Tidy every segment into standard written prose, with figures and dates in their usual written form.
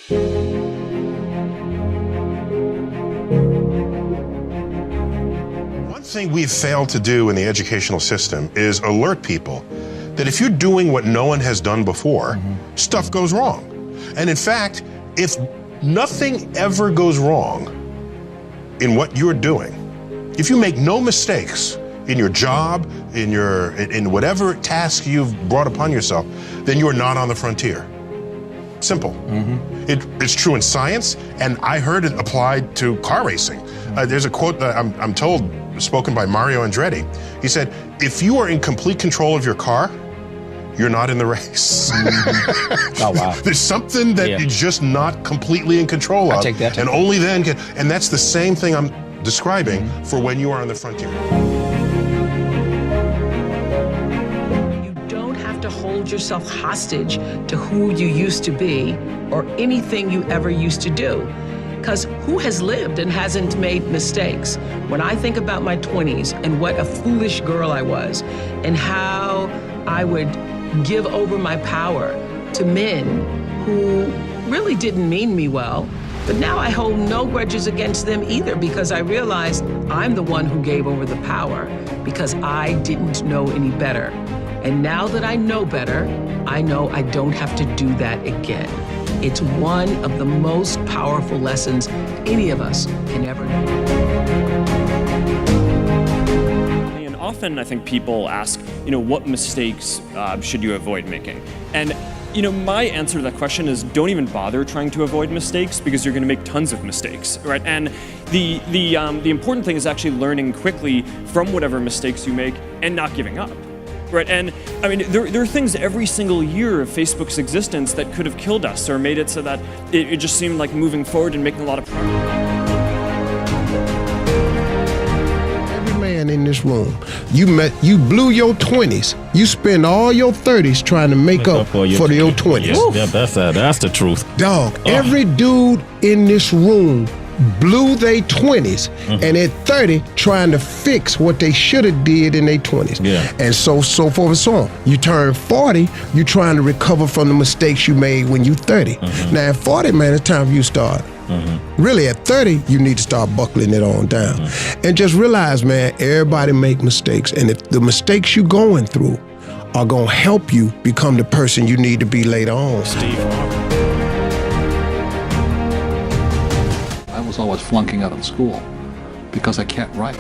One thing we've failed to do in the educational system is alert people that if you're doing what no one has done before, stuff goes wrong. And in fact, if nothing ever goes wrong in what you're doing, if you make no mistakes in your job, in whatever task you've brought upon yourself, then you are not on the frontier. Simple. It's true in science, and I heard it applied to car racing. There's a quote that I'm told, spoken by Mario Andretti. He said, if you are in complete control of your car, you're not in the race. Oh, wow. There's something that you're just not completely in control of. I take that. And only then can, and that's the same thing I'm describing for when you are on the frontier. You don't have to hold yourself hostage to who you used to be or anything you ever used to do. Because who has lived and hasn't made mistakes? When I think about my 20s and what a foolish girl I was and how I would give over my power to men who really didn't mean me well, but now I hold no grudges against them either because I realized I'm the one who gave over the power because I didn't know any better. And now that I know better, I know I don't have to do that again. It's one of the most powerful lessons any of us can ever know. And often I think people ask, what mistakes should you avoid making? And my answer to that question is don't even bother trying to avoid mistakes because you're going to make tons of mistakes, right? And the important thing is actually learning quickly from whatever mistakes you make and not giving up. Right, and I mean, there are things every single year of Facebook's existence that could have killed us or made it so that it just seemed like moving forward and making a lot of progress. Every man in this room, you blew your 20s. You spend all your 30s trying to make up for your 20s. Yeah, that's the truth. Dog, every dude in this room blew their 20s and at 30 trying to fix what they should have did in their 20s. Yeah. And so forth and so on. You turn 40, you're trying to recover from the mistakes you made when you 30. Now at 40, man, it's time for you to start. Really at 30, you need to start buckling it on down. And just realize, man, everybody make mistakes. And if the mistakes you're going through are gonna help you become the person you need to be later on. Steve. I was always flunking out of school because I can't write.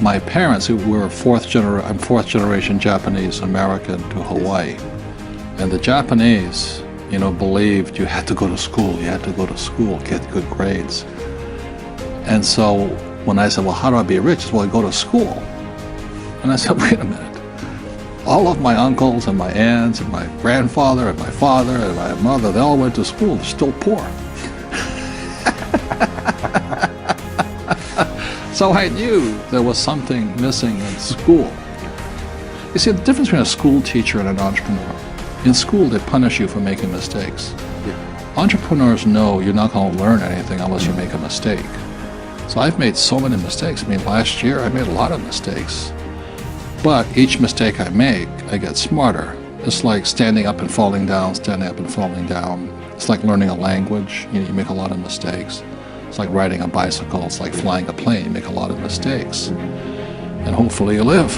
My parents, who were I'm fourth generation Japanese American to Hawaii, and the Japanese, believed you had to go to school, get good grades. And so when I said, well, how do I be rich? Well, I go to school. And I said, wait a minute. All of my uncles and my aunts and my grandfather and my father and my mother, they all went to school, they're still poor. So I knew there was something missing in school. You see, the difference between a school teacher and an entrepreneur. In school, they punish you for making mistakes. Entrepreneurs know you're not going to learn anything unless you make a mistake. So I've made so many mistakes. I mean, last year I made a lot of mistakes. But each mistake I make, I get smarter. It's like standing up and falling down, standing up and falling down. It's like learning a language. You make a lot of mistakes. It's like riding a bicycle. It's like flying a plane. You make a lot of mistakes. And hopefully you live.